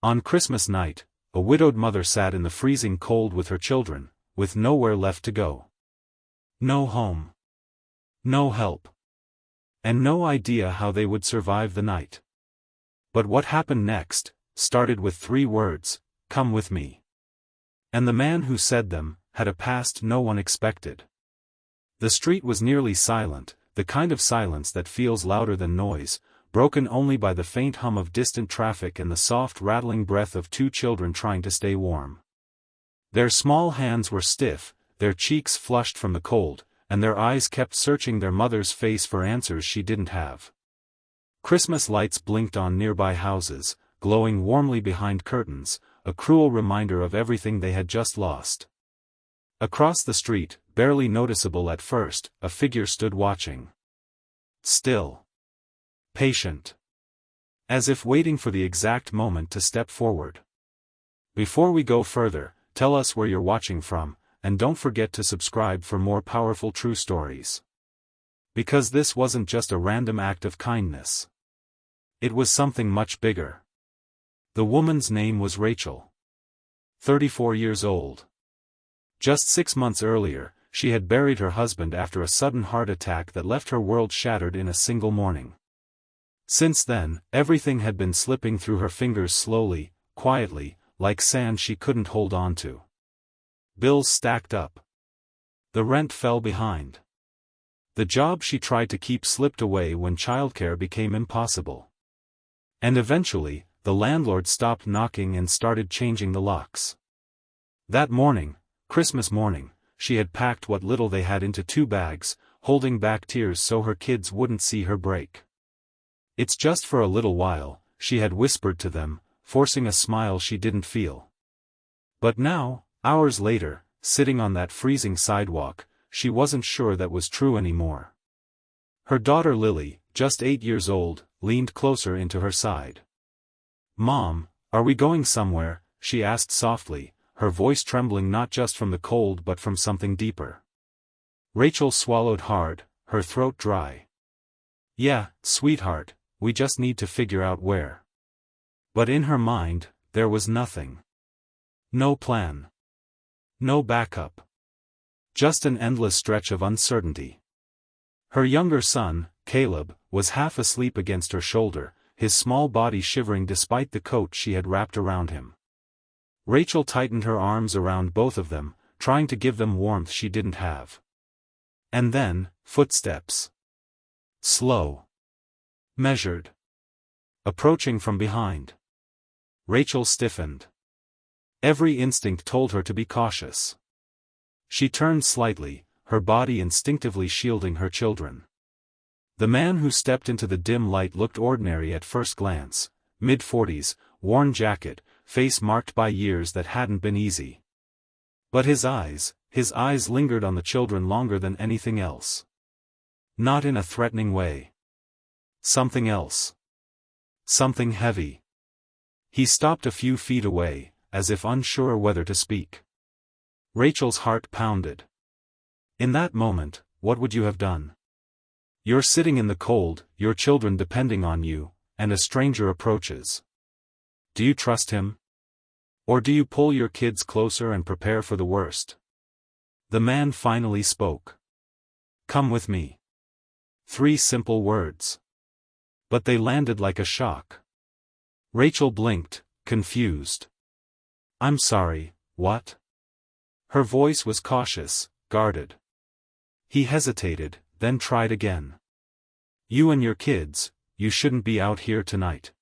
On Christmas night, a widowed mother sat in the freezing cold with her children, with nowhere left to go. No home. No help. And no idea how they would survive the night. But what happened next started with 3 words: "Come with me." And the man who said them had a past no one expected. The street was nearly silent, the kind of silence that feels louder than noise, broken only by the faint hum of distant traffic and the soft rattling breath of 2 children trying to stay warm. Their small hands were stiff, their cheeks flushed from the cold, and their eyes kept searching their mother's face for answers she didn't have. Christmas lights blinked on nearby houses, glowing warmly behind curtains, a cruel reminder of everything they had just lost. Across the street, barely noticeable at first, a figure stood watching. Still. Patient. As if waiting for the exact moment to step forward. Before we go further, tell us where you're watching from, and don't forget to subscribe for more powerful true stories. Because this wasn't just a random act of kindness. It was something much bigger. The woman's name was Rachel. 34 years old. Just 6 months earlier, she had buried her husband after a sudden heart attack that left her world shattered in a single morning. Since then, everything had been slipping through her fingers slowly, quietly, like sand she couldn't hold on to. Bills stacked up. The rent fell behind. The job she tried to keep slipped away when childcare became impossible. And eventually, the landlord stopped knocking and started changing the locks. That morning, Christmas morning, she had packed what little they had into 2 bags, holding back tears so her kids wouldn't see her break. "It's just for a little while," she had whispered to them, forcing a smile she didn't feel. But now, hours later, sitting on that freezing sidewalk, she wasn't sure that was true anymore. Her daughter Lily, just 8 years old, leaned closer into her side. "Mom, are we going somewhere?" she asked softly, her voice trembling not just from the cold but from something deeper. Rachel swallowed hard, her throat dry. "Yeah, sweetheart, we just need to figure out where." But in her mind, there was nothing. No plan. No backup. Just an endless stretch of uncertainty. Her younger son, Caleb, was half asleep against her shoulder, his small body shivering despite the coat she had wrapped around him. Rachel tightened her arms around both of them, trying to give them warmth she didn't have. And then, footsteps. Slow. Measured. Approaching from behind. Rachel stiffened. Every instinct told her to be cautious. She turned slightly, her body instinctively shielding her children. The man who stepped into the dim light looked ordinary at first glance, mid-40s, worn jacket, face marked by years that hadn't been easy. But his eyes lingered on the children longer than anything else. Not in a threatening way. Something else. Something heavy. He stopped a few feet away, as if unsure whether to speak. Rachel's heart pounded. In that moment, what would you have done? You're sitting in the cold, your children depending on you, and a stranger approaches. Do you trust him? Or do you pull your kids closer and prepare for the worst? The man finally spoke. "Come with me." 3 simple words. But they landed like a shock. Rachel blinked, confused. "I'm sorry, what?" Her voice was cautious, guarded. He hesitated, then tried again. "You and your kids, you shouldn't be out here tonight.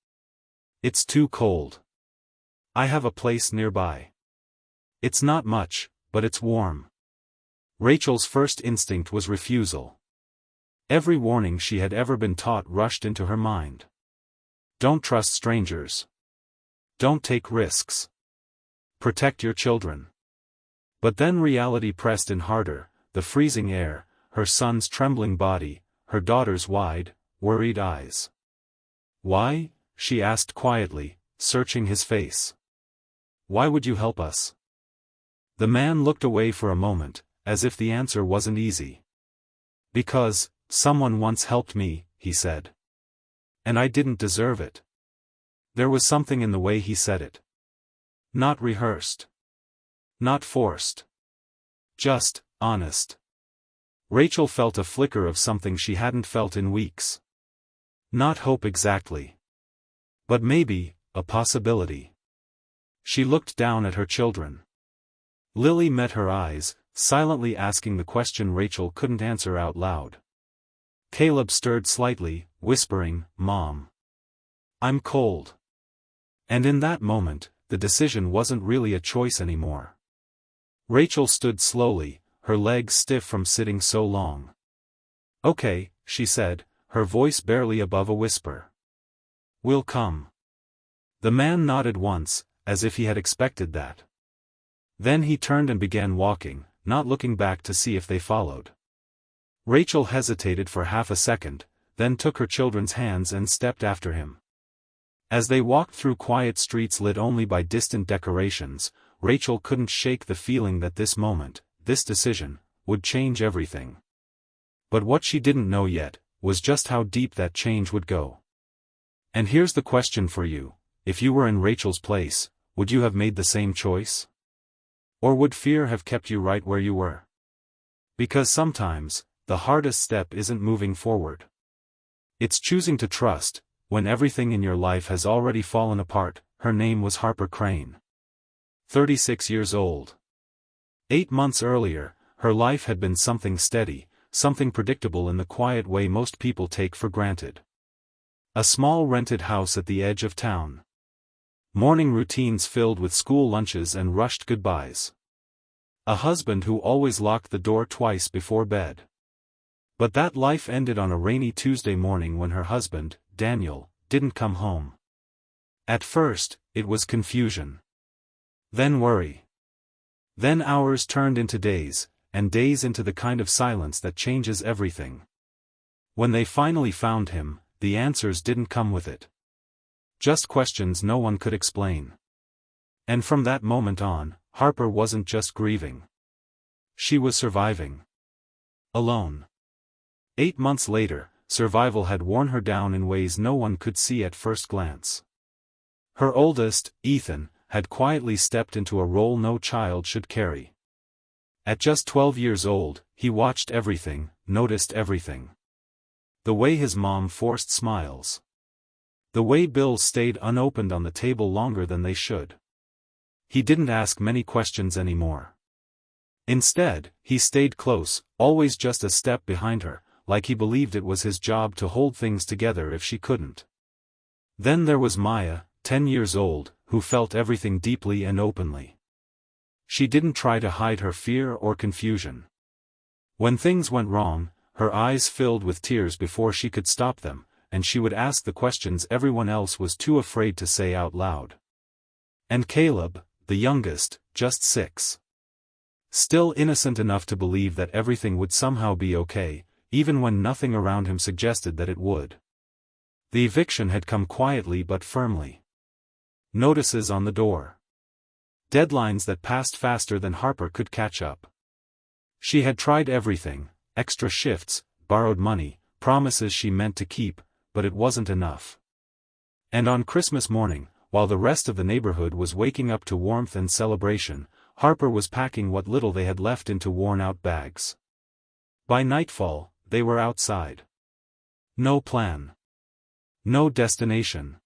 It's too cold. I have a place nearby. It's not much, but it's warm." Rachel's first instinct was refusal. Every warning she had ever been taught rushed into her mind. Don't trust strangers. Don't take risks. Protect your children. But then reality pressed in harder, the freezing air, her son's trembling body, her daughter's wide, worried eyes. "Why?" she asked quietly, searching his face. "Why would you help us?" The man looked away for a moment, as if the answer wasn't easy. "Because someone once helped me," he said. "And I didn't deserve it." There was something in the way he said it. Not rehearsed. Not forced. Just honest. Rachel felt a flicker of something she hadn't felt in weeks. Not hope exactly. But maybe, a possibility. She looked down at her children. Lily met her eyes, silently asking the question Rachel couldn't answer out loud. Caleb stirred slightly, whispering, "Mom. I'm cold." And in that moment, the decision wasn't really a choice anymore. Rachel stood slowly, her legs stiff from sitting so long. "Okay," she said, her voice barely above a whisper. "We'll come." The man nodded once, as if he had expected that. Then he turned and began walking, not looking back to see if they followed. Rachel hesitated for half a second, then took her children's hands and stepped after him. As they walked through quiet streets lit only by distant decorations, Rachel couldn't shake the feeling that this moment, this decision, would change everything. But what she didn't know yet, was just how deep that change would go. And here's the question for you: if you were in Rachel's place, would you have made the same choice? Or would fear have kept you right where you were? Because sometimes, the hardest step isn't moving forward. It's choosing to trust, when everything in your life has already fallen apart. Her name was Harper Crane. 36 years old. 8 months earlier, her life had been something steady, something predictable in the quiet way most people take for granted. A small rented house at the edge of town. Morning routines filled with school lunches and rushed goodbyes. A husband who always locked the door twice before bed. But that life ended on a rainy Tuesday morning when her husband, Daniel, didn't come home. At first, it was confusion. Then worry. Then hours turned into days, and days into the kind of silence that changes everything. When they finally found him, the answers didn't come with it. Just questions no one could explain. And from that moment on, Harper wasn't just grieving. She was surviving. Alone. 8 months later, survival had worn her down in ways no one could see at first glance. Her oldest, Ethan, had quietly stepped into a role no child should carry. At just 12 years old, he watched everything, noticed everything. The way his mom forced smiles. The way bills stayed unopened on the table longer than they should. He didn't ask many questions anymore. Instead, he stayed close, always just a step behind her, like he believed it was his job to hold things together if she couldn't. Then there was Maya, 10 years old, who felt everything deeply and openly. She didn't try to hide her fear or confusion. When things went wrong, her eyes filled with tears before she could stop them, and she would ask the questions everyone else was too afraid to say out loud. And Caleb, the youngest, just 6. Still innocent enough to believe that everything would somehow be okay, even when nothing around him suggested that it would. The eviction had come quietly but firmly. Notices on the door. Deadlines that passed faster than Harper could catch up. She had tried everything, extra shifts, borrowed money, promises she meant to keep, but it wasn't enough. And on Christmas morning, while the rest of the neighborhood was waking up to warmth and celebration, Harper was packing what little they had left into worn-out bags. By nightfall, they were outside. No plan. No destination.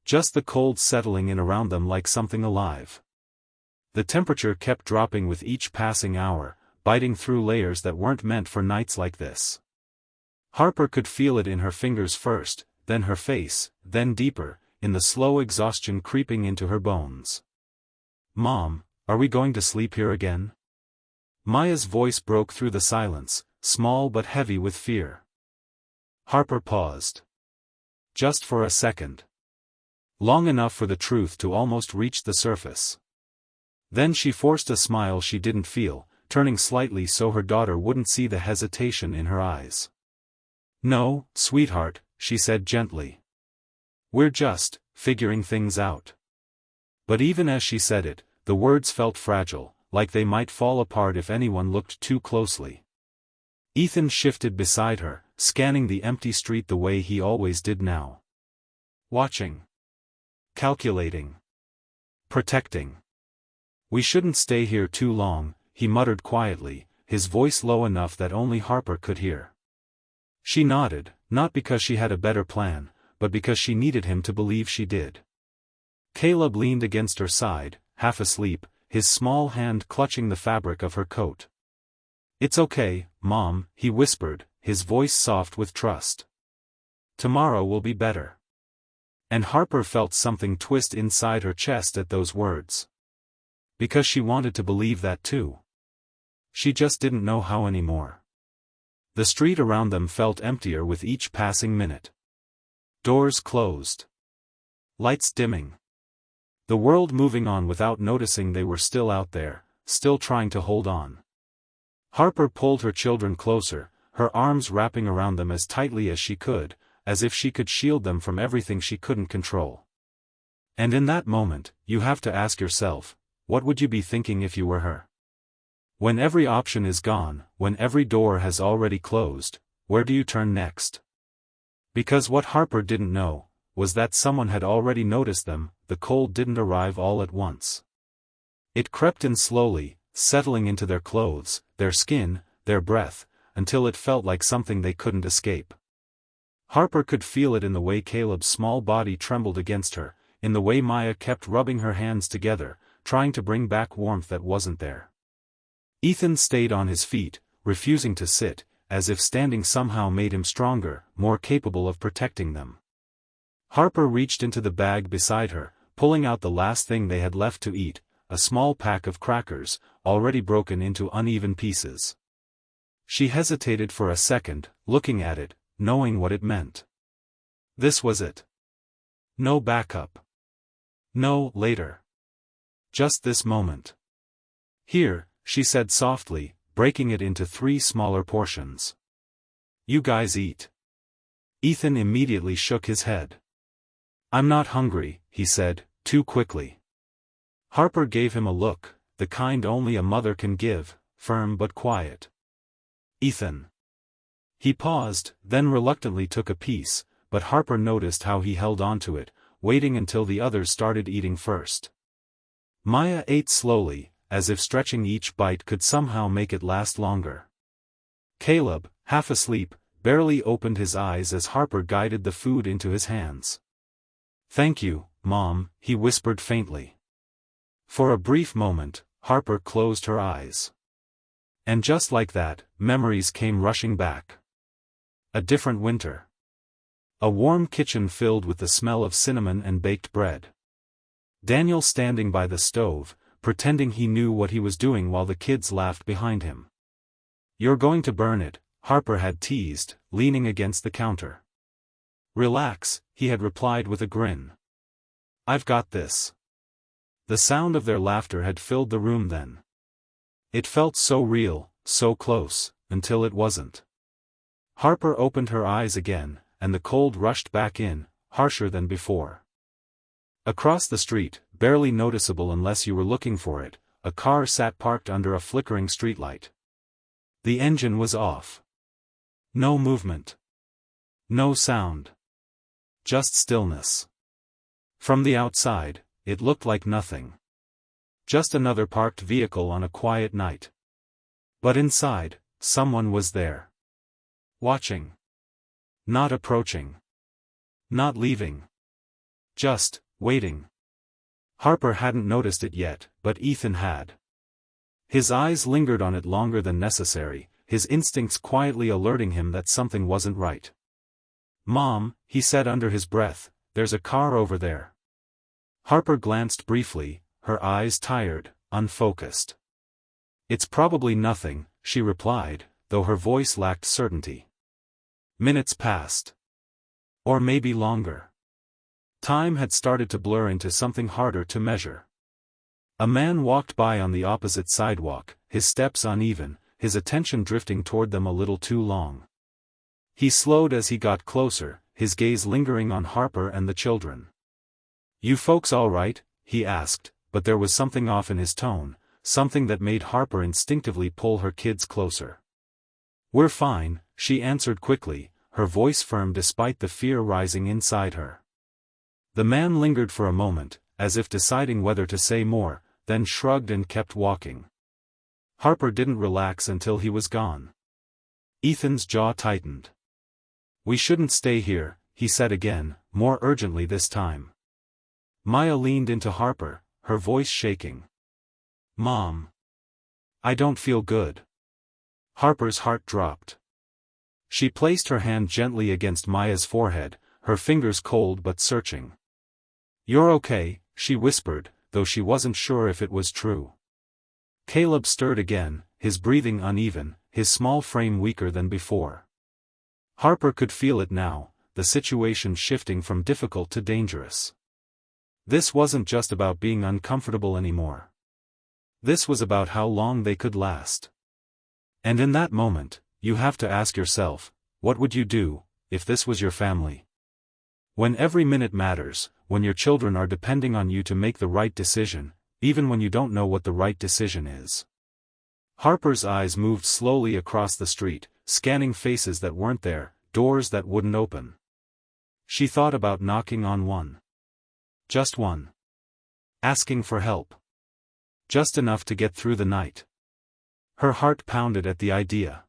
Just the cold settling in around them like something alive. The temperature kept dropping with each passing hour, biting through layers that weren't meant for nights like this. Harper could feel it in her fingers first, then her face, then deeper, in the slow exhaustion creeping into her bones. "Mom, are we going to sleep here again?" Maya's voice broke through the silence, small but heavy with fear. Harper paused. Just for a second. Long enough for the truth to almost reach the surface. Then she forced a smile she didn't feel, turning slightly so her daughter wouldn't see the hesitation in her eyes. "No, sweetheart," she said gently. "We're just figuring things out." But even as she said it, the words felt fragile, like they might fall apart if anyone looked too closely. Ethan shifted beside her, scanning the empty street the way he always did now. Watching. calculating, protecting. We shouldn't stay here too long, he muttered quietly, his voice low enough that only Harper could hear. She nodded, not because she had a better plan, but because she needed him to believe she did. Caleb leaned against her side, half asleep, his small hand clutching the fabric of her coat. "It's okay, Mom," he whispered, his voice soft with trust. "Tomorrow will be better." And Harper felt something twist inside her chest at those words. Because she wanted to believe that too. She just didn't know how anymore. The street around them felt emptier with each passing minute. Doors closed. Lights dimming. The world moving on without noticing they were still out there, still trying to hold on. Harper pulled her children closer, her arms wrapping around them as tightly as she could, as if she could shield them from everything she couldn't control. And in that moment, you have to ask yourself, what would you be thinking if you were her? When every option is gone, when every door has already closed, where do you turn next? Because what Harper didn't know, was that someone had already noticed them. The cold didn't arrive all at once. It crept in slowly, settling into their clothes, their skin, their breath, until it felt like something they couldn't escape. Harper could feel it in the way Caleb's small body trembled against her, in the way Maya kept rubbing her hands together, trying to bring back warmth that wasn't there. Ethan stayed on his feet, refusing to sit, as if standing somehow made him stronger, more capable of protecting them. Harper reached into the bag beside her, pulling out the last thing they had left to eat, a small pack of crackers, already broken into uneven pieces. She hesitated for a second, looking at it, knowing what it meant. This was it. No backup. No later. Just this moment. "Here," she said softly, breaking it into 3 smaller portions. "You guys eat." Ethan immediately shook his head. "I'm not hungry," he said, too quickly. Harper gave him a look, the kind only a mother can give, firm but quiet. "Ethan." He paused, then reluctantly took a piece, but Harper noticed how he held onto it, waiting until the others started eating first. Maya ate slowly, as if stretching each bite could somehow make it last longer. Caleb, half asleep, barely opened his eyes as Harper guided the food into his hands. "Thank you, Mom," he whispered faintly. For a brief moment, Harper closed her eyes. And just like that, memories came rushing back. A different winter. A warm kitchen filled with the smell of cinnamon and baked bread. Daniel standing by the stove, pretending he knew what he was doing while the kids laughed behind him. "You're going to burn it," Harper had teased, leaning against the counter. "Relax," he had replied with a grin. "I've got this." The sound of their laughter had filled the room then. It felt so real, so close, until it wasn't. Harper opened her eyes again, and the cold rushed back in, harsher than before. Across the street, barely noticeable unless you were looking for it, a car sat parked under a flickering streetlight. The engine was off. No movement. No sound. Just stillness. From the outside, it looked like nothing. Just another parked vehicle on a quiet night. But inside, someone was there. Watching. Not approaching. Not leaving. Just waiting. Harper hadn't noticed it yet, but Ethan had. His eyes lingered on it longer than necessary, his instincts quietly alerting him that something wasn't right. "Mom," he said under his breath, "there's a car over there." Harper glanced briefly, her eyes tired, unfocused. "It's probably nothing," she replied, though her voice lacked certainty. Minutes passed. Or maybe longer. Time had started to blur into something harder to measure. A man walked by on the opposite sidewalk, his steps uneven, his attention drifting toward them a little too long. He slowed as he got closer, his gaze lingering on Harper and the children. "You folks all right?" he asked, but there was something off in his tone, something that made Harper instinctively pull her kids closer. "We're fine," she answered quickly, her voice firm despite the fear rising inside her. The man lingered for a moment, as if deciding whether to say more, then shrugged and kept walking. Harper didn't relax until he was gone. Ethan's jaw tightened. "We shouldn't stay here," he said again, more urgently this time. Maya leaned into Harper, her voice shaking. "Mom. I don't feel good." Harper's heart dropped. She placed her hand gently against Maya's forehead, her fingers cold but searching. "You're okay," she whispered, though she wasn't sure if it was true. Caleb stirred again, his breathing uneven, his small frame weaker than before. Harper could feel it now, the situation shifting from difficult to dangerous. This wasn't just about being uncomfortable anymore. This was about how long they could last. And in that moment, you have to ask yourself, what would you do, if this was your family? When every minute matters, when your children are depending on you to make the right decision, even when you don't know what the right decision is. Harper's eyes moved slowly across the street, scanning faces that weren't there, doors that wouldn't open. She thought about knocking on one. Just one. Asking for help. Just enough to get through the night. Her heart pounded at the idea.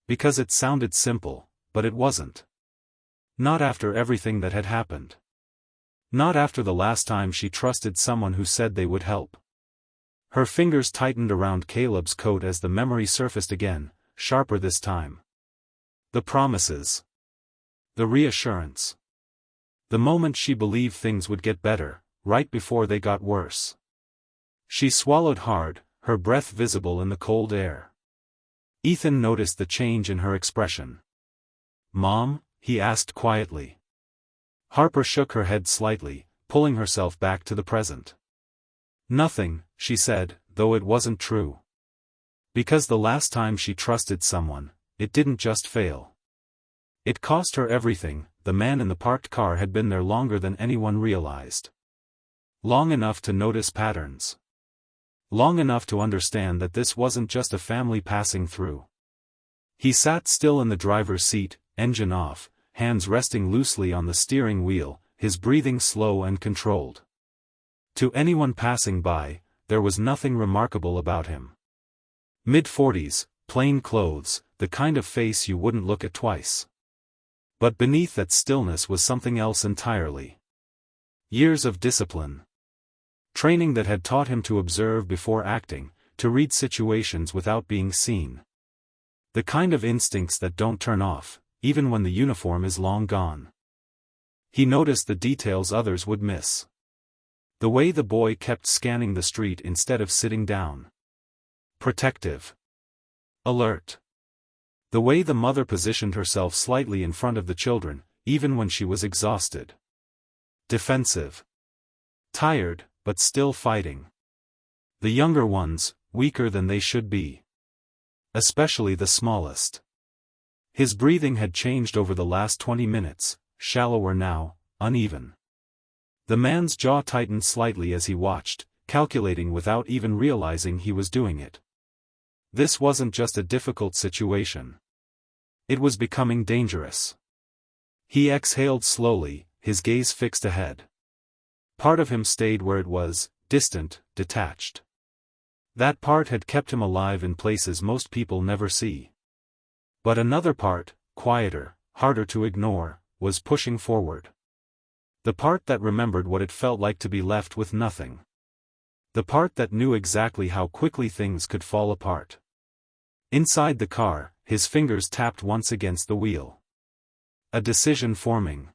Because it sounded simple, but it wasn't. Not after everything that had happened. Not after the last time she trusted someone who said they would help. Her fingers tightened around Caleb's coat as the memory surfaced again, sharper this time. The promises. The reassurance. The moment she believed things would get better, right before they got worse. She swallowed hard, her breath visible in the cold air. Ethan noticed the change in her expression. "Mom?" he asked quietly. Harper shook her head slightly, pulling herself back to the present. "Nothing," she said, though it wasn't true. Because the last time she trusted someone, it didn't just fail. It cost her everything. The man in the parked car had been there longer than anyone realized. Long enough to notice patterns. Long enough to understand that this wasn't just a family passing through. He sat still in the driver's seat, engine off, hands resting loosely on the steering wheel, his breathing slow and controlled. To anyone passing by, there was nothing remarkable about him. Mid-40s, plain clothes, the kind of face you wouldn't look at twice. But beneath that stillness was something else entirely. Years of discipline. Training that had taught him to observe before acting, to read situations without being seen. The kind of instincts that don't turn off, even when the uniform is long gone. He noticed the details others would miss. The way the boy kept scanning the street instead of sitting down. Protective. Alert. The way the mother positioned herself slightly in front of the children, even when she was exhausted. Defensive. Tired, but still fighting. The younger ones, weaker than they should be. Especially the smallest. His breathing had changed over the last 20 minutes, shallower now, uneven. The man's jaw tightened slightly as he watched, calculating without even realizing he was doing it. This wasn't just a difficult situation. It was becoming dangerous. He exhaled slowly, his gaze fixed ahead. Part of him stayed where it was, distant, detached. That part had kept him alive in places most people never see. But another part, quieter, harder to ignore, was pushing forward. The part that remembered what it felt like to be left with nothing. The part that knew exactly how quickly things could fall apart. Inside the car, his fingers tapped once against the wheel. A decision forming.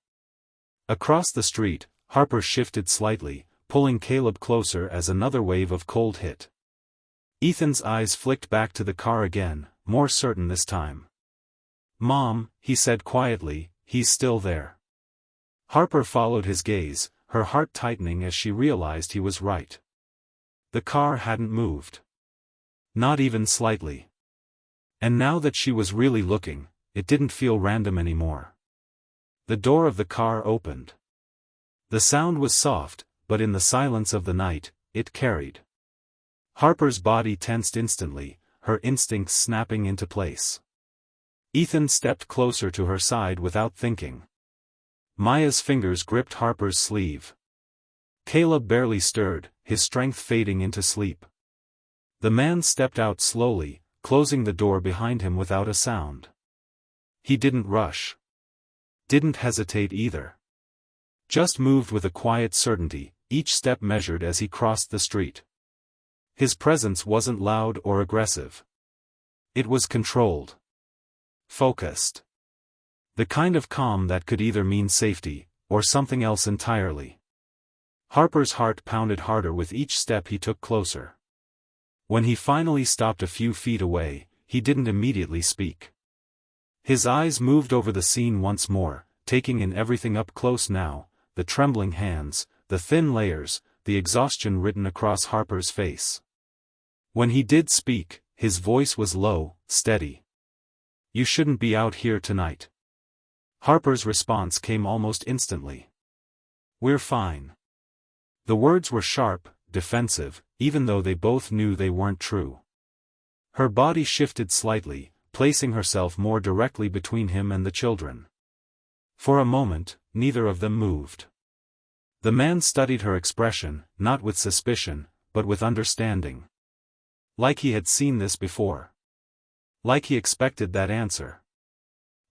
Across the street, Harper shifted slightly, pulling Caleb closer as another wave of cold hit. Ethan's eyes flicked back to the car again, more certain this time. "Mom," he said quietly, "he's still there." Harper followed his gaze, her heart tightening as she realized he was right. The car hadn't moved. Not even slightly. And now that she was really looking, it didn't feel random anymore. The door of the car opened. The sound was soft, but in the silence of the night, it carried. Harper's body tensed instantly, her instincts snapping into place. Ethan stepped closer to her side without thinking. Maya's fingers gripped Harper's sleeve. Caleb barely stirred, his strength fading into sleep. The man stepped out slowly, closing the door behind him without a sound. He didn't rush. Didn't hesitate either. Just moved with a quiet certainty, each step measured as he crossed the street. His presence wasn't loud or aggressive. It was controlled. Focused. The kind of calm that could either mean safety, or something else entirely. Harper's heart pounded harder with each step he took closer. When he finally stopped a few feet away, he didn't immediately speak. His eyes moved over the scene once more, taking in everything up close now, the trembling hands, the thin layers, the exhaustion written across Harper's face. When he did speak, his voice was low, steady. "You shouldn't be out here tonight." Harper's response came almost instantly. "We're fine." The words were sharp, defensive, even though they both knew they weren't true. Her body shifted slightly, placing herself more directly between him and the children. For a moment, neither of them moved. The man studied her expression, not with suspicion, but with understanding. Like he had seen this before. Like he expected that answer.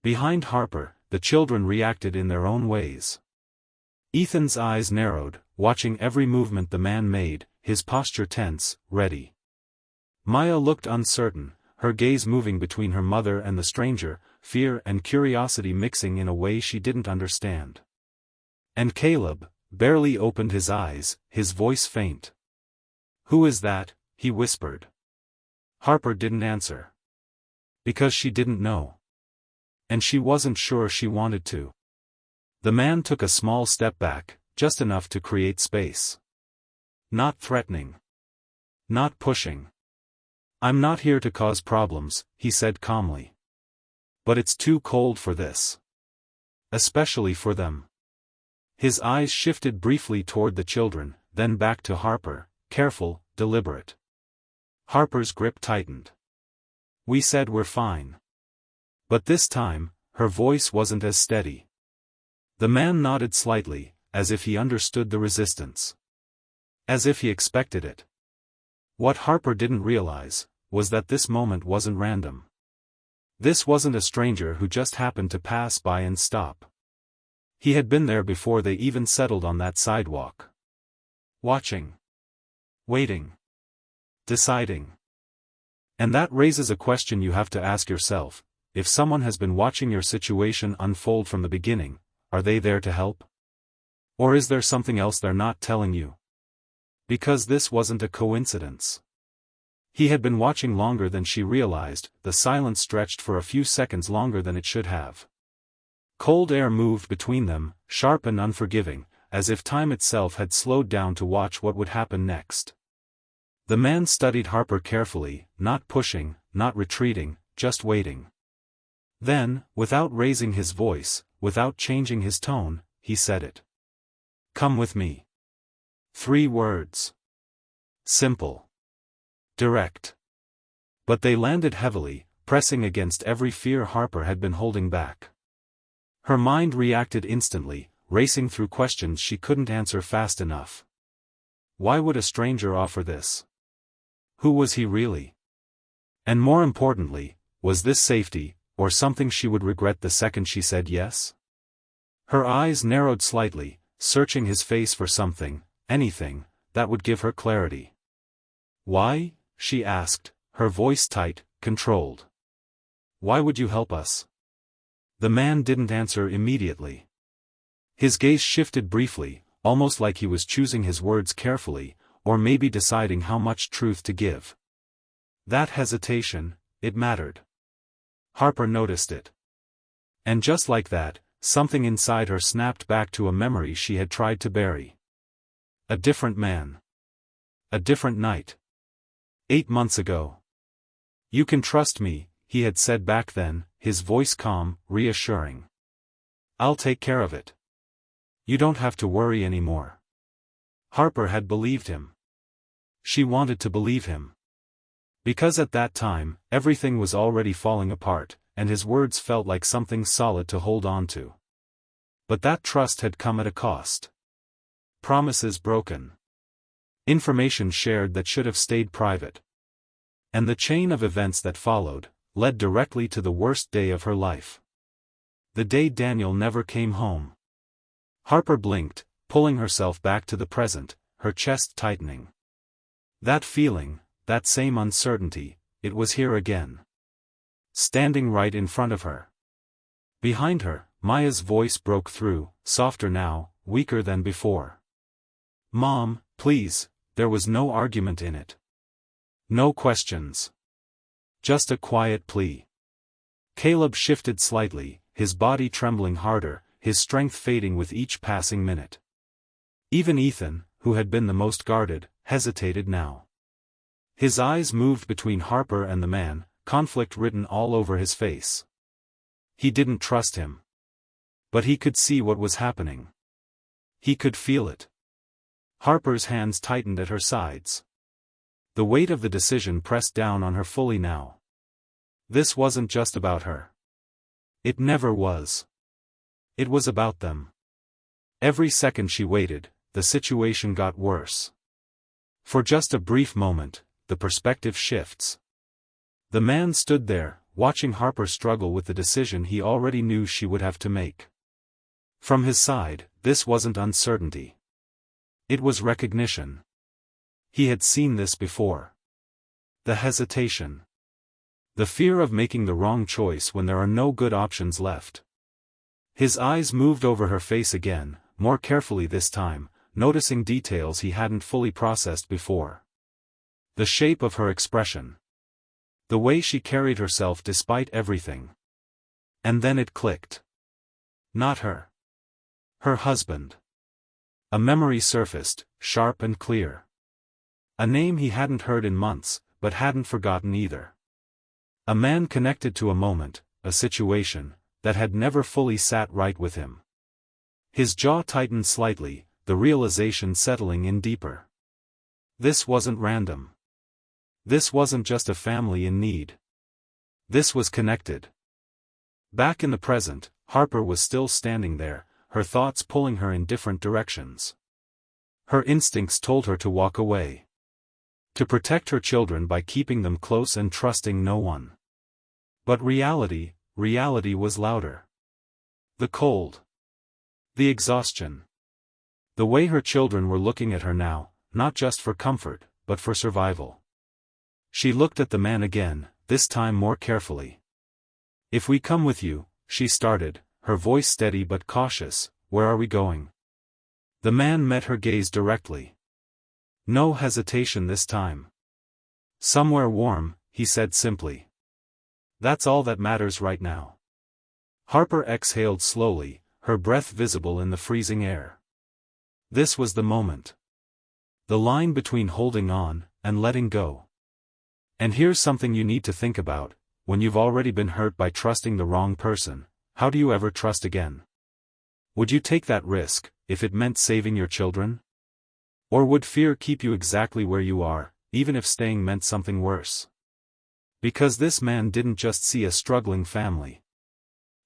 Behind Harper, the children reacted in their own ways. Ethan's eyes narrowed, watching every movement the man made, his posture tense, ready. Maya looked uncertain, her gaze moving between her mother and the stranger, fear and curiosity mixing in a way she didn't understand. And Caleb barely opened his eyes, his voice faint. "Who is that?" he whispered. Harper didn't answer. Because she didn't know. And she wasn't sure she wanted to. The man took a small step back, just enough to create space. Not threatening. Not pushing. "I'm not here to cause problems," he said calmly. "But it's too cold for this. Especially for them." His eyes shifted briefly toward the children, then back to Harper, careful, deliberate. Harper's grip tightened. "We said we're fine." But this time, her voice wasn't as steady. The man nodded slightly, as if he understood the resistance. As if he expected it. What Harper didn't realize was that this moment wasn't random. This wasn't a stranger who just happened to pass by and stop. He had been there before they even settled on that sidewalk. Watching. Waiting. Deciding. And that raises a question you have to ask yourself: if someone has been watching your situation unfold from the beginning, are they there to help? Or is there something else they're not telling you? Because this wasn't a coincidence. He had been watching longer than she realized, the silence stretched for a few seconds longer than it should have. Cold air moved between them, sharp and unforgiving, as if time itself had slowed down to watch what would happen next. The man studied Harper carefully, not pushing, not retreating, just waiting. Then, without raising his voice, without changing his tone, he said it. "Come with me." 3 words. Simple. Direct. But they landed heavily, pressing against every fear Harper had been holding back. Her mind reacted instantly, racing through questions she couldn't answer fast enough. Why would a stranger offer this? Who was he really? And more importantly, was this safety, or something she would regret the second she said yes? Her eyes narrowed slightly, searching his face for something, anything, that would give her clarity. "Why?" she asked, her voice tight, controlled. "Why would you help us?" The man didn't answer immediately. His gaze shifted briefly, almost like he was choosing his words carefully, or maybe deciding how much truth to give. That hesitation, it mattered. Harper noticed it. And just like that, something inside her snapped back to a memory she had tried to bury. A different man. A different night. 8 months ago. "You can trust me," he had said back then, his voice calm, reassuring. "I'll take care of it. You don't have to worry anymore." Harper had believed him. She wanted to believe him. Because at that time, everything was already falling apart, and his words felt like something solid to hold on to. But that trust had come at a cost. Promises broken. Information shared that should have stayed private. And the chain of events that followed led directly to the worst day of her life. The day Daniel never came home. Harper blinked, pulling herself back to the present, her chest tightening. That feeling, that same uncertainty, it was here again. Standing right in front of her. Behind her, Maya's voice broke through, softer now, weaker than before. "Mom, please," there was no argument in it. No questions. Just a quiet plea. Caleb shifted slightly, his body trembling harder, his strength fading with each passing minute. Even Ethan, who had been the most guarded, hesitated now. His eyes moved between Harper and the man, conflict written all over his face. He didn't trust him. But he could see what was happening. He could feel it. Harper's hands tightened at her sides. The weight of the decision pressed down on her fully now. This wasn't just about her. It never was. It was about them. Every second she waited, the situation got worse. For just a brief moment, the perspective shifts. The man stood there, watching Harper struggle with the decision he already knew she would have to make. From his side, this wasn't uncertainty. It was recognition. He had seen this before. The hesitation. The fear of making the wrong choice when there are no good options left. His eyes moved over her face again, more carefully this time, noticing details he hadn't fully processed before. The shape of her expression. The way she carried herself despite everything. And then it clicked. Not her. Her husband. A memory surfaced, sharp and clear. A name he hadn't heard in months, but hadn't forgotten either. A man connected to a moment, a situation, that had never fully sat right with him. His jaw tightened slightly, the realization settling in deeper. This wasn't random. This wasn't just a family in need. This was connected. Back in the present, Harper was still standing there, her thoughts pulling her in different directions. Her instincts told her to walk away. To protect her children by keeping them close and trusting no one. But reality was louder. The cold. The exhaustion. The way her children were looking at her now, not just for comfort, but for survival. She looked at the man again, this time more carefully. "If we come with you," she started, her voice steady but cautious, "where are we going?" The man met her gaze directly. No hesitation this time. "Somewhere warm," he said simply. "That's all that matters right now." Harper exhaled slowly, her breath visible in the freezing air. This was the moment. The line between holding on and letting go. And here's something you need to think about: when you've already been hurt by trusting the wrong person, how do you ever trust again? Would you take that risk, if it meant saving your children? Or would fear keep you exactly where you are, even if staying meant something worse? Because this man didn't just see a struggling family.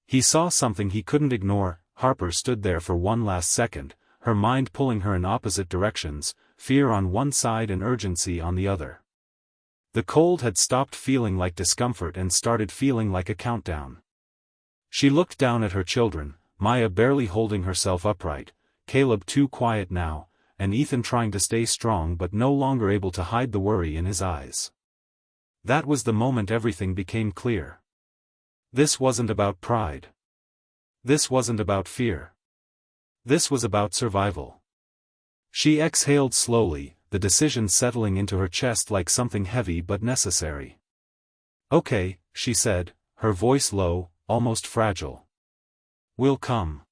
He saw something he couldn't ignore. Harper stood there for one last second, her mind pulling her in opposite directions, fear on one side and urgency on the other. The cold had stopped feeling like discomfort and started feeling like a countdown. She looked down at her children, Maya barely holding herself upright, Caleb too quiet now, and Ethan trying to stay strong but no longer able to hide the worry in his eyes. That was the moment everything became clear. This wasn't about pride. This wasn't about fear. This was about survival. She exhaled slowly, the decision settling into her chest like something heavy but necessary. "Okay," she said, her voice low, almost fragile. "We'll come."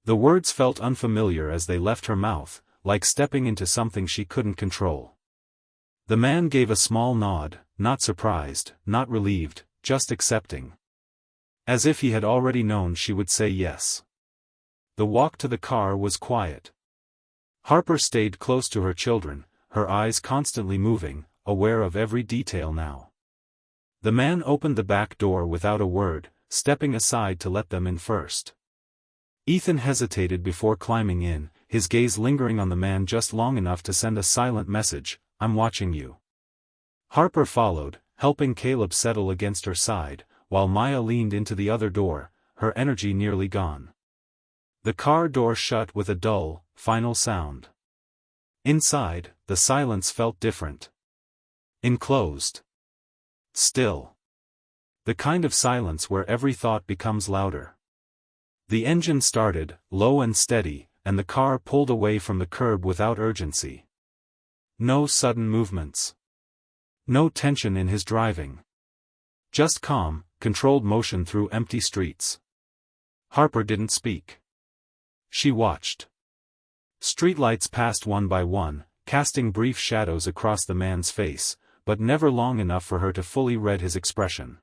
The words felt unfamiliar as they left her mouth, like stepping into something she couldn't control. The man gave a small nod, not surprised, not relieved, just accepting. As if he had already known she would say yes. The walk to the car was quiet. Harper stayed close to her children, her eyes constantly moving, aware of every detail now. The man opened the back door without a word, stepping aside to let them in first. Ethan hesitated before climbing in, his gaze lingering on the man just long enough to send a silent message, "I'm watching you." Harper followed, helping Caleb settle against her side, while Maya leaned into the other door, her energy nearly gone. The car door shut with a dull, final sound. Inside, the silence felt different. Enclosed. Still. The kind of silence where every thought becomes louder. The engine started, low and steady, and the car pulled away from the curb without urgency. No sudden movements. No tension in his driving. Just calm, controlled motion through empty streets. Harper didn't speak. She watched. Streetlights passed one by one, casting brief shadows across the man's face, but never long enough for her to fully read his expression.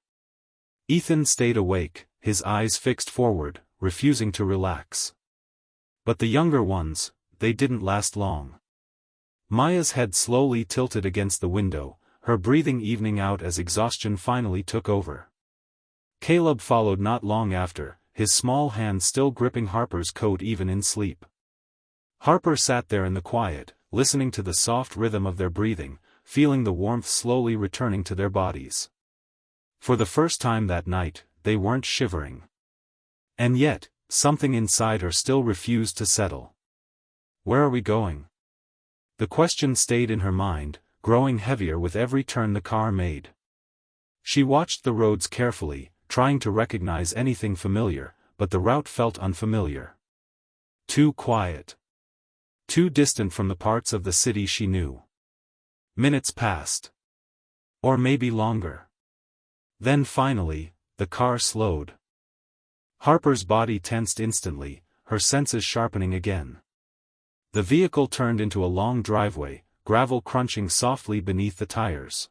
Ethan stayed awake, his eyes fixed forward, refusing to relax. But the younger ones, they didn't last long. Maya's head slowly tilted against the window, her breathing evening out as exhaustion finally took over. Caleb followed not long after, his small hand still gripping Harper's coat even in sleep. Harper sat there in the quiet, listening to the soft rhythm of their breathing, feeling the warmth slowly returning to their bodies. For the first time that night, they weren't shivering. And yet, something inside her still refused to settle. Where are we going? The question stayed in her mind, growing heavier with every turn the car made. She watched the roads carefully, trying to recognize anything familiar, but the route felt unfamiliar. Too quiet. Too distant from the parts of the city she knew. Minutes passed. Or maybe longer. Then finally, the car slowed. Harper's body tensed instantly, her senses sharpening again. The vehicle turned into a long driveway, gravel crunching softly beneath the tires.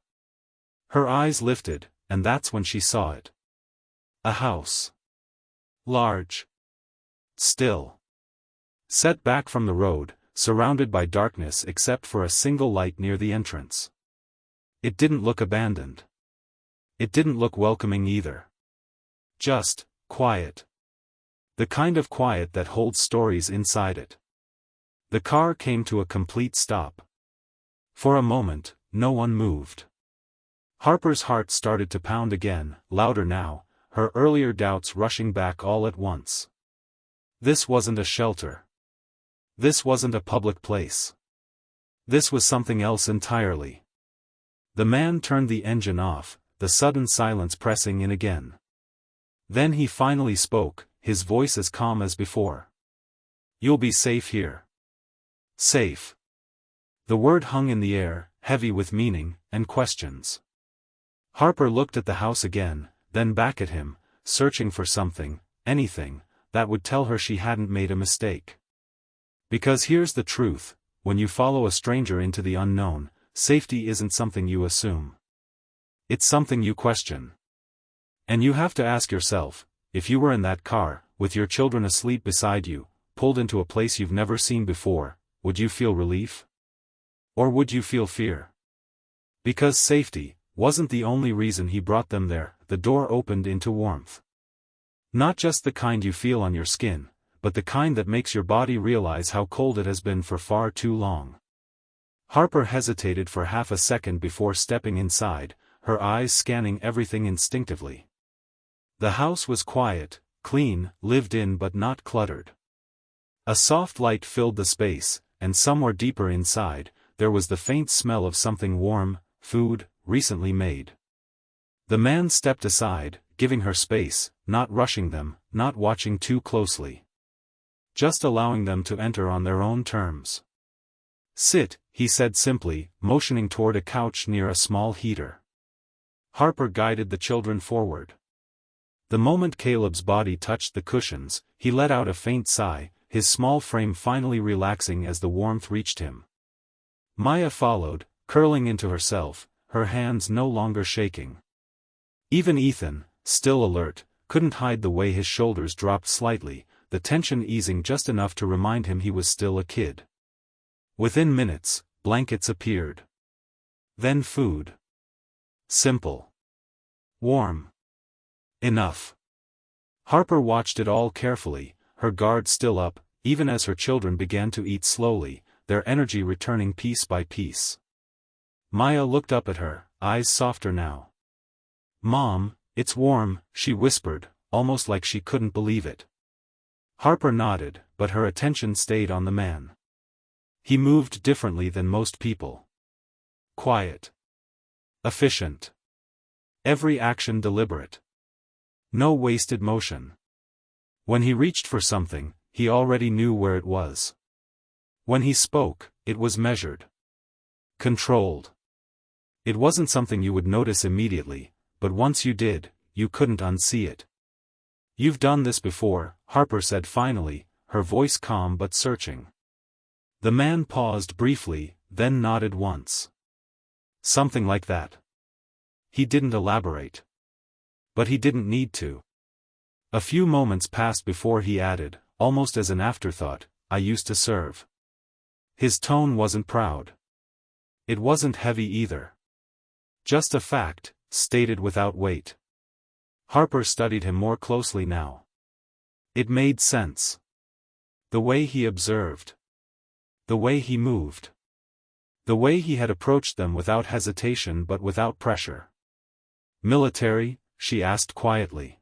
Her eyes lifted, and that's when she saw it. A house. Large. Still. Set back from the road, surrounded by darkness except for a single light near the entrance. It didn't look abandoned. It didn't look welcoming either. Just quiet. The kind of quiet that holds stories inside it. The car came to a complete stop. For a moment, no one moved. Harper's heart started to pound again, louder now, her earlier doubts rushing back all at once. This wasn't a shelter. This wasn't a public place. This was something else entirely. The man turned the engine off, the sudden silence pressing in again. Then he finally spoke, his voice as calm as before. "You'll be safe here." Safe. The word hung in the air, heavy with meaning, and questions. Harper looked at the house again, then back at him, searching for something, anything, that would tell her she hadn't made a mistake. Because here's the truth, when you follow a stranger into the unknown, safety isn't something you assume. It's something you question. And you have to ask yourself, if you were in that car, with your children asleep beside you, pulled into a place you've never seen before, would you feel relief? Or would you feel fear? Because safety wasn't the only reason he brought them there, the door opened into warmth. Not just the kind you feel on your skin, but the kind that makes your body realize how cold it has been for far too long. Harper hesitated for half a second before stepping inside, her eyes scanning everything instinctively. The house was quiet, clean, lived in but not cluttered. A soft light filled the space, and somewhere deeper inside, there was the faint smell of something warm, food, recently made. The man stepped aside, giving her space, not rushing them, not watching too closely. Just allowing them to enter on their own terms. "Sit," he said simply, motioning toward a couch near a small heater. Harper guided the children forward. The moment Caleb's body touched the cushions, he let out a faint sigh, his small frame finally relaxing as the warmth reached him. Maya followed, curling into herself, her hands no longer shaking. Even Ethan, still alert, couldn't hide the way his shoulders dropped slightly, the tension easing just enough to remind him he was still a kid. Within minutes, blankets appeared. Then food. Simple. Warm. Enough. Harper watched it all carefully, her guard still up, even as her children began to eat slowly, their energy returning piece by piece. Maya looked up at her, eyes softer now. "Mom, it's warm," she whispered, almost like she couldn't believe it. Harper nodded, but her attention stayed on the man. He moved differently than most people. Quiet. Efficient. Every action deliberate. No wasted motion. When he reached for something, he already knew where it was. When he spoke, it was measured. Controlled. It wasn't something you would notice immediately, but once you did, you couldn't unsee it. "You've done this before," Harper said finally, her voice calm but searching. The man paused briefly, then nodded once. "Something like that." He didn't elaborate. But he didn't need to. A few moments passed before he added, almost as an afterthought, "I used to serve." His tone wasn't proud. It wasn't heavy either. Just a fact, stated without weight. Harper studied him more closely now. It made sense. The way he observed. The way he moved. The way he had approached them without hesitation but without pressure. "Military?" she asked quietly.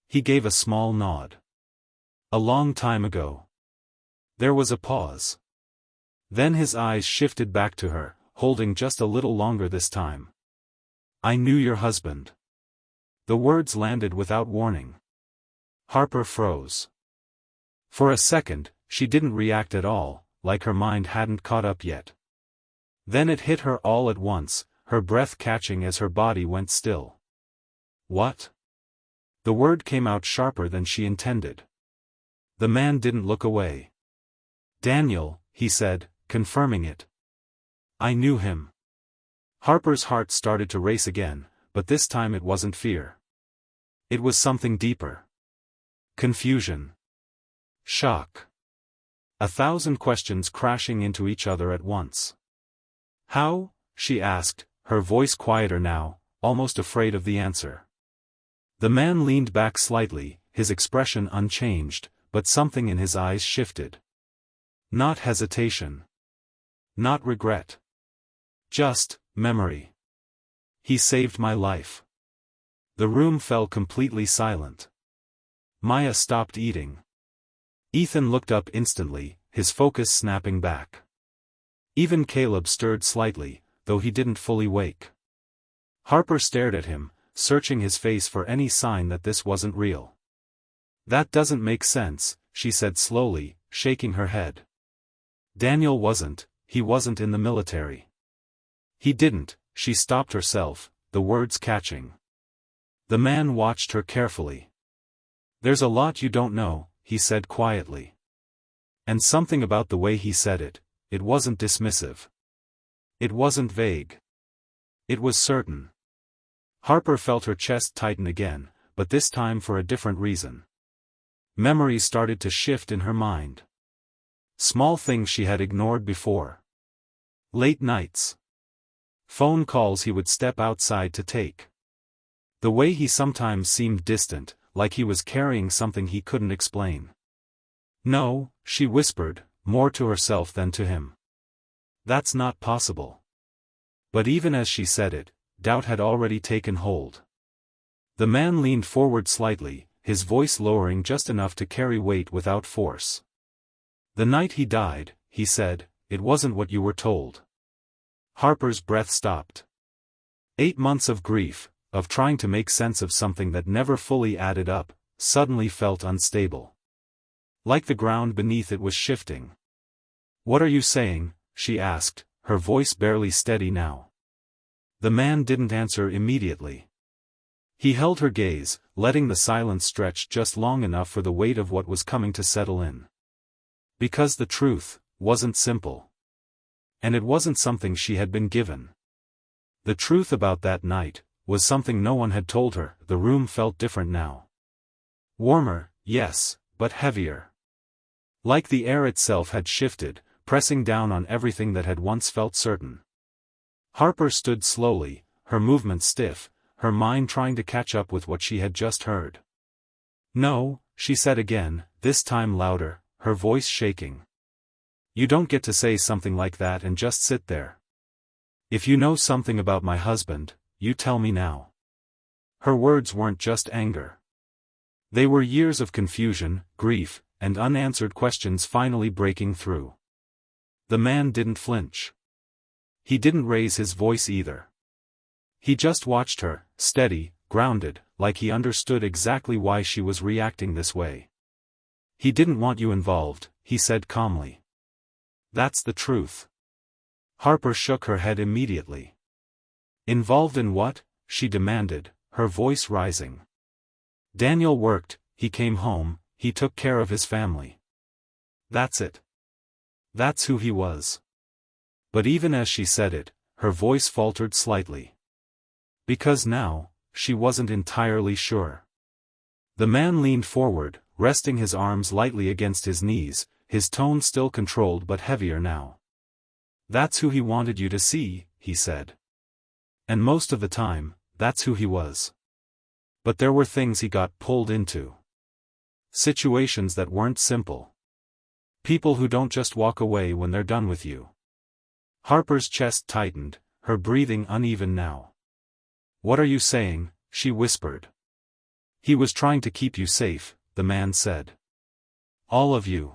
He gave a small nod. "A long time ago." There was a pause. Then his eyes shifted back to her, holding just a little longer this time. "I knew your husband." The words landed without warning. Harper froze. For a second, she didn't react at all, like her mind hadn't caught up yet. Then it hit her all at once, her breath catching as her body went still. "What?" The word came out sharper than she intended. The man didn't look away. "Daniel," he said, confirming it. "I knew him." Harper's heart started to race again, but this time it wasn't fear. It was something deeper. Confusion. Shock. 1,000 questions crashing into each other at once. "How?" she asked, her voice quieter now, almost afraid of the answer. The man leaned back slightly, his expression unchanged, but something in his eyes shifted. Not hesitation. Not regret. Just memory. "He saved my life." The room fell completely silent. Maya stopped eating. Ethan looked up instantly, his focus snapping back. Even Caleb stirred slightly, though he didn't fully wake. Harper stared at him, searching his face for any sign that this wasn't real. "That doesn't make sense," she said slowly, shaking her head. "Daniel wasn't, he wasn't in the military." "He didn't," she stopped herself, the words catching. The man watched her carefully. "There's a lot you don't know," he said quietly. And something about the way he said it, it wasn't dismissive. It wasn't vague. It was certain. Harper felt her chest tighten again, but this time for a different reason. Memories started to shift in her mind. Small things she had ignored before. Late nights. Phone calls he would step outside to take. The way he sometimes seemed distant, like he was carrying something he couldn't explain. "No," she whispered, more to herself than to him. "That's not possible." But even as she said it, doubt had already taken hold. The man leaned forward slightly, his voice lowering just enough to carry weight without force. "The night he died," he said, "it wasn't what you were told." Harper's breath stopped. 8 months of grief, of trying to make sense of something that never fully added up, suddenly felt unstable. Like the ground beneath it was shifting. "What are you saying?" she asked, her voice barely steady now. The man didn't answer immediately. He held her gaze, letting the silence stretch just long enough for the weight of what was coming to settle in. Because the truth wasn't simple. And it wasn't something she had been given. The truth about that night was something no one had told her. The room felt different now. Warmer, yes, but heavier. Like the air itself had shifted, pressing down on everything that had once felt certain. Harper stood slowly, her movement stiff, her mind trying to catch up with what she had just heard. "No," she said again, this time louder, her voice shaking. You don't get to say something like that and just sit there. If you know something about my husband, you tell me now. Her words weren't just anger. They were years of confusion, grief, and unanswered questions finally breaking through. The man didn't flinch. He didn't raise his voice either. He just watched her, steady, grounded, like he understood exactly why she was reacting this way. He didn't want you involved, he said calmly. That's the truth. Harper shook her head immediately. Involved in what? She demanded, her voice rising. Daniel worked, he came home, he took care of his family. That's it. That's who he was. But even as she said it, her voice faltered slightly. Because now, she wasn't entirely sure. The man leaned forward, resting his arms lightly against his knees, his tone still controlled but heavier now. That's who he wanted you to see, he said. And most of the time, that's who he was. But there were things he got pulled into. Situations that weren't simple. People who don't just walk away when they're done with you. Harper's chest tightened, her breathing uneven now. What are you saying? She whispered. He was trying to keep you safe, the man said. All of you.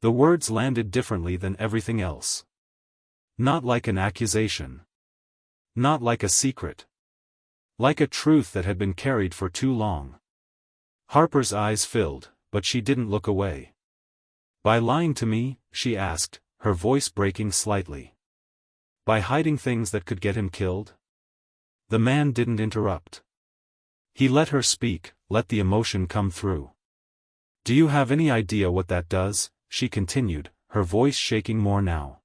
The words landed differently than everything else. Not like an accusation. Not like a secret. Like a truth that had been carried for too long. Harper's eyes filled, but she didn't look away. By lying to me? She asked, her voice breaking slightly. By hiding things that could get him killed? The man didn't interrupt. He let her speak, let the emotion come through. Do you have any idea what that does? She continued, her voice shaking more now.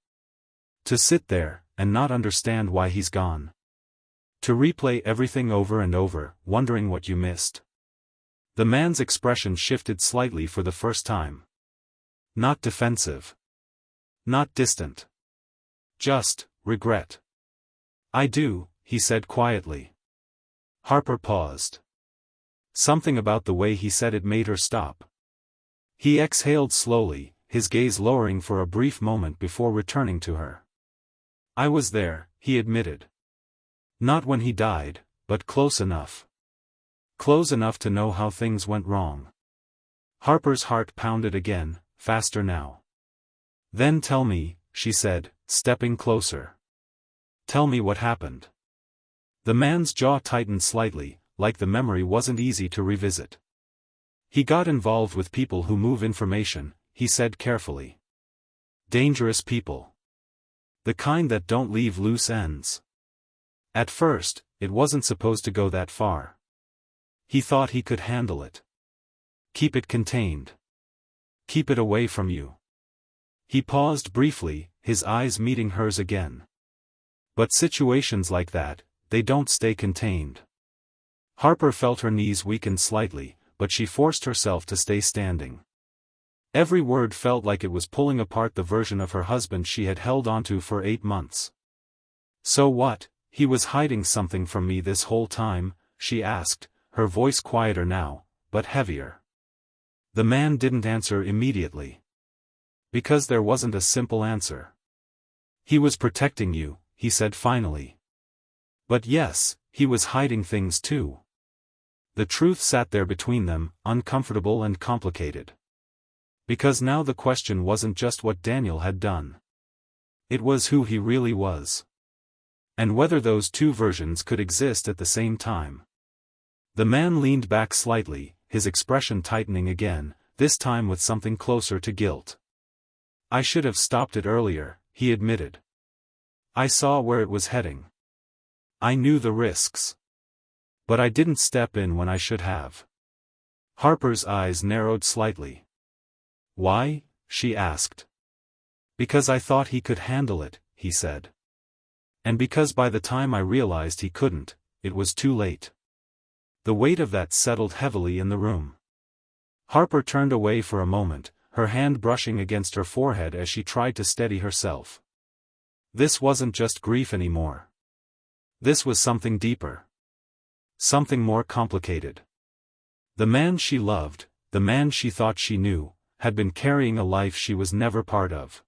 To sit there, and not understand why he's gone. To replay everything over and over, wondering what you missed. The man's expression shifted slightly for the first time. Not defensive. Not distant. Just, regret. I do, he said quietly. Harper paused. Something about the way he said it made her stop. He exhaled slowly, his gaze lowering for a brief moment before returning to her. I was there, he admitted. Not when he died, but close enough. Close enough to know how things went wrong. Harper's heart pounded again, faster now. Then tell me, she said, stepping closer. Tell me what happened. The man's jaw tightened slightly, like the memory wasn't easy to revisit. He got involved with people who move information, he said carefully. Dangerous people. The kind that don't leave loose ends. At first, it wasn't supposed to go that far. He thought he could handle it. Keep it contained. Keep it away from you. He paused briefly, his eyes meeting hers again. But situations like that, they don't stay contained. Harper felt her knees weaken slightly, but she forced herself to stay standing. Every word felt like it was pulling apart the version of her husband she had held onto for 8 months. So what? He was hiding something from me this whole time, she asked, her voice quieter now, but heavier. The man didn't answer immediately. Because there wasn't a simple answer. He was protecting you, he said finally. But yes, he was hiding things too. The truth sat there between them, uncomfortable and complicated. Because now the question wasn't just what Daniel had done. It was who he really was. And whether those two versions could exist at the same time. The man leaned back slightly, his expression tightening again, this time with something closer to guilt. I should have stopped it earlier, he admitted. I saw where it was heading. I knew the risks. But I didn't step in when I should have. Harper's eyes narrowed slightly. Why? She asked. Because I thought he could handle it, he said. And because by the time I realized he couldn't, it was too late. The weight of that settled heavily in the room. Harper turned away for a moment, her hand brushing against her forehead as she tried to steady herself. This wasn't just grief anymore. This was something deeper. Something more complicated. The man she loved, the man she thought she knew, had been carrying a life she was never part of.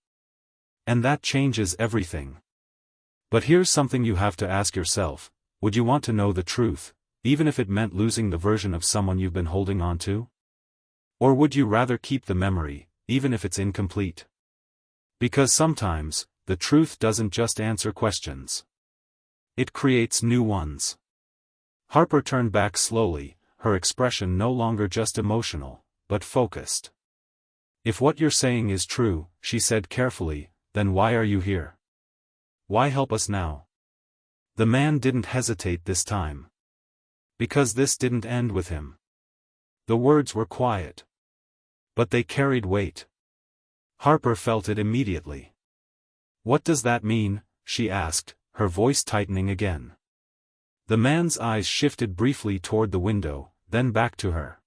And that changes everything. But here's something you have to ask yourself: would you want to know the truth, even if it meant losing the version of someone you've been holding on to? Or would you rather keep the memory, even if it's incomplete? Because sometimes, the truth doesn't just answer questions. It creates new ones. Harper turned back slowly, her expression no longer just emotional, but focused. "If what you're saying is true," she said carefully, "then why are you here? Why help us now?" The man didn't hesitate this time. Because this didn't end with him. The words were quiet. But they carried weight. Harper felt it immediately. "What does that mean?" she asked, her voice tightening again. The man's eyes shifted briefly toward the window, then back to her.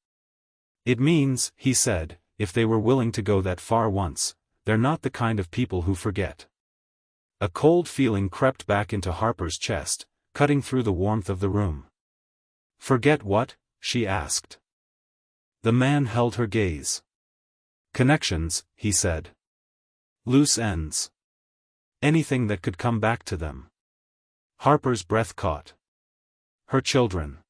"It means," he said, "if they were willing to go that far once, they're not the kind of people who forget." A cold feeling crept back into Harper's chest, cutting through the warmth of the room. "Forget what?" she asked. The man held her gaze. "Connections," he said. "Loose ends. Anything that could come back to them." Harper's breath caught. Her children.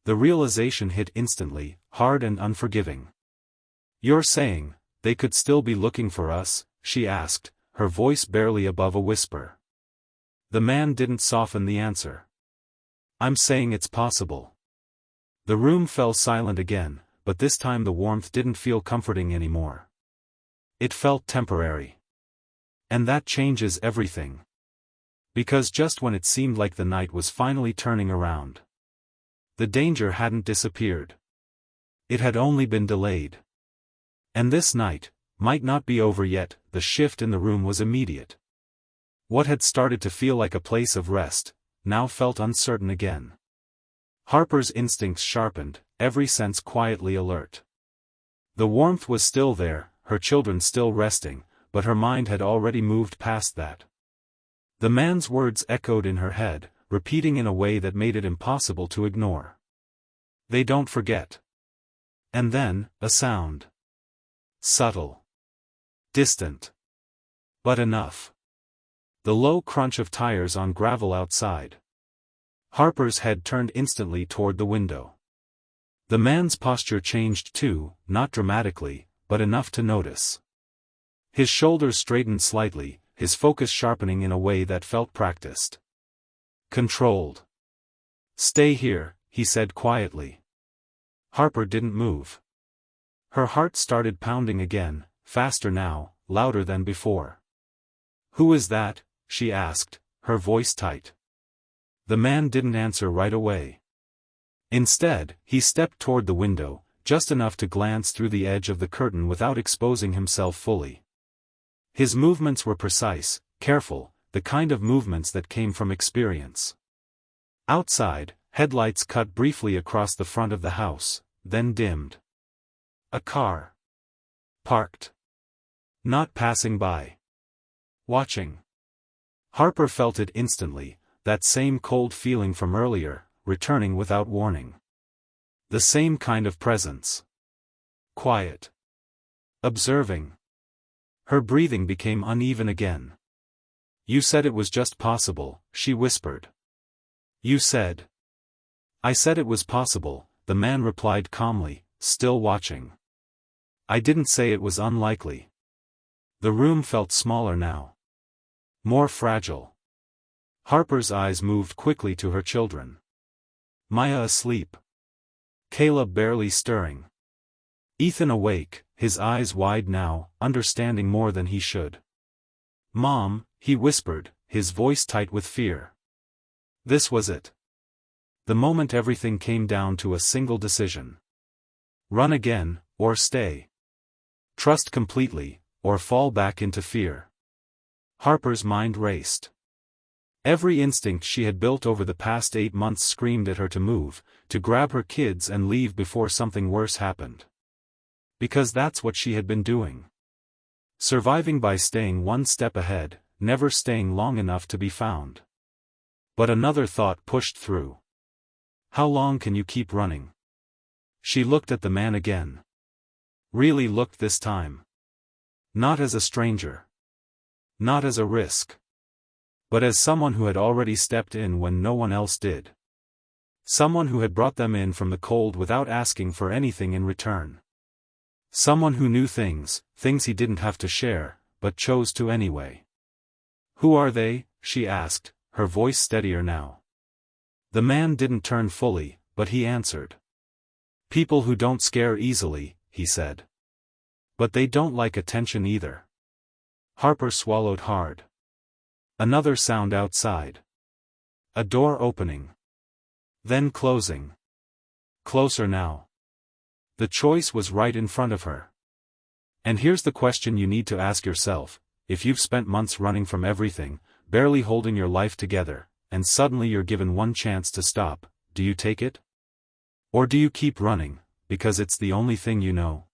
The realization hit instantly, hard and unforgiving. "You're saying, they could still be looking for us?" she asked, her voice barely above a whisper. The man didn't soften the answer. "I'm saying it's possible." The room fell silent again, but this time the warmth didn't feel comforting anymore. It felt temporary. And that changes everything. Because just when it seemed like the night was finally turning around, the danger hadn't disappeared. It had only been delayed. And this night might not be over yet. The shift in the room was immediate. What had started to feel like a place of rest, now felt uncertain again. Harper's instincts sharpened, every sense quietly alert. The warmth was still there, her children still resting, but her mind had already moved past that. The man's words echoed in her head, repeating in a way that made it impossible to ignore. "They don't forget." And then, a sound. Subtle. Distant. But enough. The low crunch of tires on gravel outside. Harper's head turned instantly toward the window. The man's posture changed too, not dramatically, but enough to notice. His shoulders straightened slightly, his focus sharpening in a way that felt practiced. Controlled. "Stay here," he said quietly. Harper didn't move. Her heart started pounding again, faster now, louder than before. "Who is that?" she asked, her voice tight. The man didn't answer right away. Instead, he stepped toward the window, just enough to glance through the edge of the curtain without exposing himself fully. His movements were precise, careful, the kind of movements that came from experience. Outside, headlights cut briefly across the front of the house, then dimmed. A car. Parked. Not passing by. Watching. Harper felt it instantly, that same cold feeling from earlier, returning without warning. The same kind of presence. Quiet. Observing. Her breathing became uneven again. "You said it was just possible," she whispered. "You said." "I said it was possible," the man replied calmly, still watching. "I didn't say it was unlikely." The room felt smaller now. More fragile. Harper's eyes moved quickly to her children. Maya asleep. Caleb barely stirring. Ethan awake, his eyes wide now, understanding more than he should. "Mom," he whispered, his voice tight with fear. This was it. The moment everything came down to a single decision. Run again, or stay. Trust completely, or fall back into fear. Harper's mind raced. Every instinct she had built over the past 8 months screamed at her to move, to grab her kids and leave before something worse happened. Because that's what she had been doing. Surviving by staying one step ahead, never staying long enough to be found. But another thought pushed through. How long can you keep running? She looked at the man again. really looked this time. Not as a stranger. Not as a risk. But as someone who had already stepped in when no one else did. Someone who had brought them in from the cold without asking for anything in return. Someone who knew things he didn't have to share, but chose to anyway. "Who are they?" she asked, her voice steadier now. The man didn't turn fully, but he answered. "People who don't scare easily," he said. "But they don't like attention either." Harper swallowed hard. Another sound outside. A door opening. Then closing. Closer now. The choice was right in front of her. And here's the question you need to ask yourself: if you've spent months running from everything, barely holding your life together, and suddenly you're given one chance to stop, do you take it? Or do you keep running, because it's the only thing you know?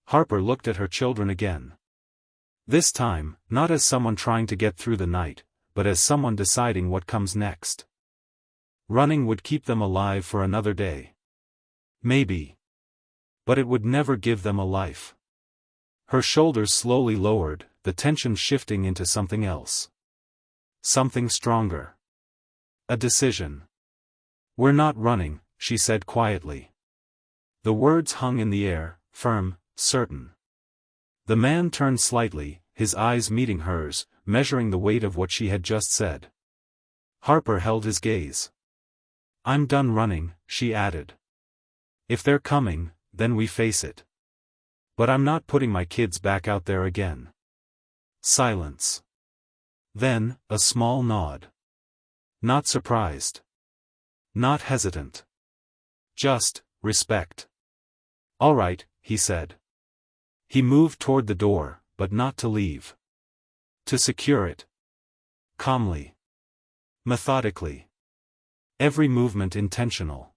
Harper looked at her children again. This time, not as someone trying to get through the night, but as someone deciding what comes next. Running would keep them alive for another day. Maybe. But it would never give them a life. Her shoulders slowly lowered, the tension shifting into something else. Something stronger. A decision. "We're not running," she said quietly. The words hung in the air, firm, certain. The man turned slightly, his eyes meeting hers, measuring the weight of what she had just said. Harper held his gaze. "I'm done running," she added. "If they're coming, then we face it. But I'm not putting my kids back out there again." Silence. Then, a small nod. Not surprised. Not hesitant. Just, respect. "All right," he said. He moved toward the door, but not to leave. To secure it. Calmly. Methodically. Every movement intentional.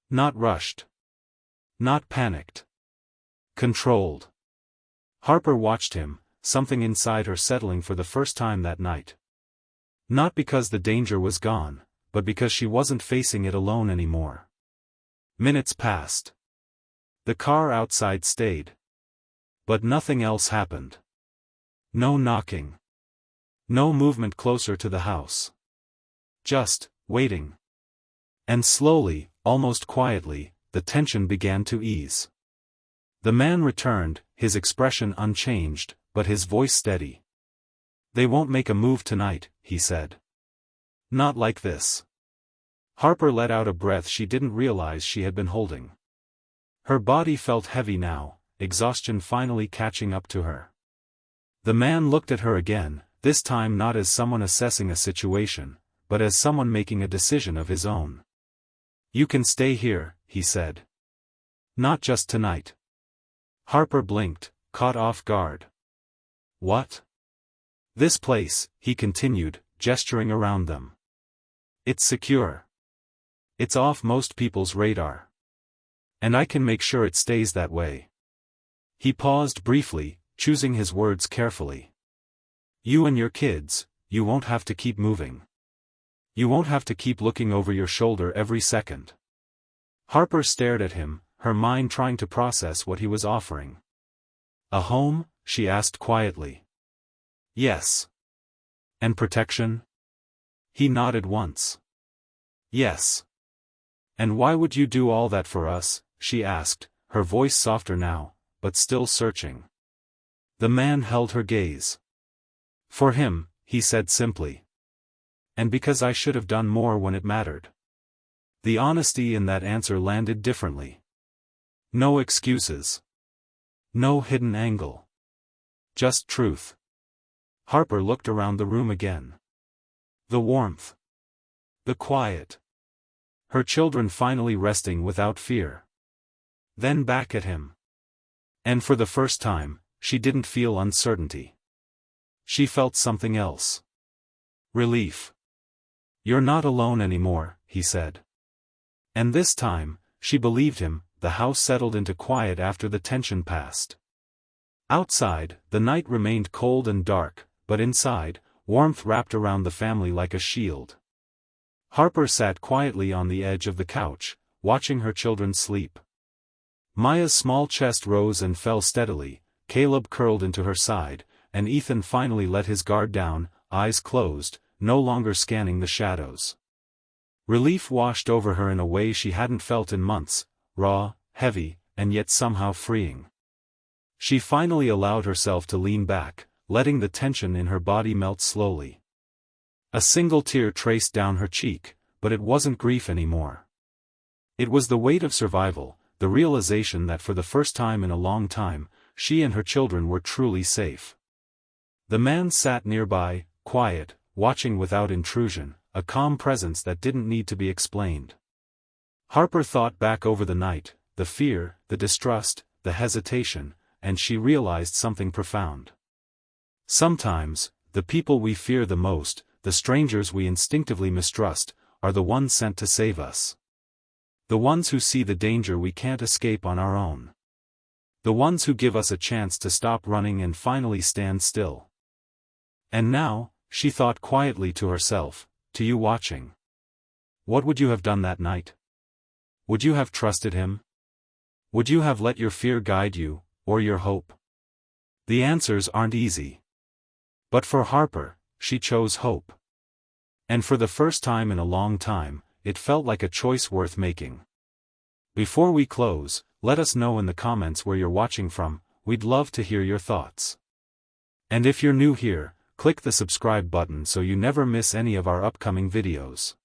Not rushed. Not panicked. Controlled. Harper watched him, something inside her settling for the first time that night. Not because the danger was gone, but because she wasn't facing it alone anymore. Minutes passed. The car outside stayed. But nothing else happened. No knocking. No movement closer to the house. Just, waiting. And slowly, almost quietly, the tension began to ease. The man returned, his expression unchanged, but his voice steady. "They won't make a move tonight," he said. "Not like this." Harper let out a breath she didn't realize she had been holding. Her body felt heavy now, exhaustion finally catching up to her. The man looked at her again, this time not as someone assessing a situation, but as someone making a decision of his own. "You can stay here," he said. "Not just tonight." Harper blinked, caught off guard. "What?" "This place," he continued, gesturing around them. "It's secure. It's off most people's radar. And I can make sure it stays that way." He paused briefly, choosing his words carefully. "You and your kids, you won't have to keep moving. You won't have to keep looking over your shoulder every second." Harper stared at him, her mind trying to process what he was offering. "A home?" she asked quietly. "Yes." "And protection?" He nodded once. "Yes." "And why would you do all that for us?" she asked, her voice softer now, but still searching. The man held her gaze. "For him," he said simply. "And because I should have done more when it mattered." The honesty in that answer landed differently. No excuses. No hidden angle. Just truth. Harper looked around the room again. The warmth. The quiet. Her children finally resting without fear. Then back at him. And for the first time, she didn't feel uncertainty. She felt something else. Relief. "You're not alone anymore," he said. And this time, she believed him. The house settled into quiet after the tension passed. Outside, the night remained cold and dark, but inside, warmth wrapped around the family like a shield. Harper sat quietly on the edge of the couch, watching her children sleep. Maya's small chest rose and fell steadily, Caleb curled into her side, and Ethan finally let his guard down, eyes closed, no longer scanning the shadows. Relief washed over her in a way she hadn't felt in months, raw, heavy, and yet somehow freeing. She finally allowed herself to lean back, letting the tension in her body melt slowly. A single tear traced down her cheek, but it wasn't grief anymore. It was the weight of survival, the realization that for the first time in a long time, she and her children were truly safe. The man sat nearby, quiet, watching without intrusion, a calm presence that didn't need to be explained. Harper thought back over the night, the fear, the distrust, the hesitation, and she realized something profound. Sometimes, the people we fear the most, the strangers we instinctively mistrust, are the ones sent to save us. The ones who see the danger we can't escape on our own. The ones who give us a chance to stop running and finally stand still. And now, she thought quietly to herself, to you watching. What would you have done that night? Would you have trusted him? Would you have let your fear guide you, or your hope? The answers aren't easy. But for Harper, she chose hope. And for the first time in a long time, it felt like a choice worth making. Before we close, let us know in the comments where you're watching from, we'd love to hear your thoughts. And if you're new here, click the subscribe button so you never miss any of our upcoming videos.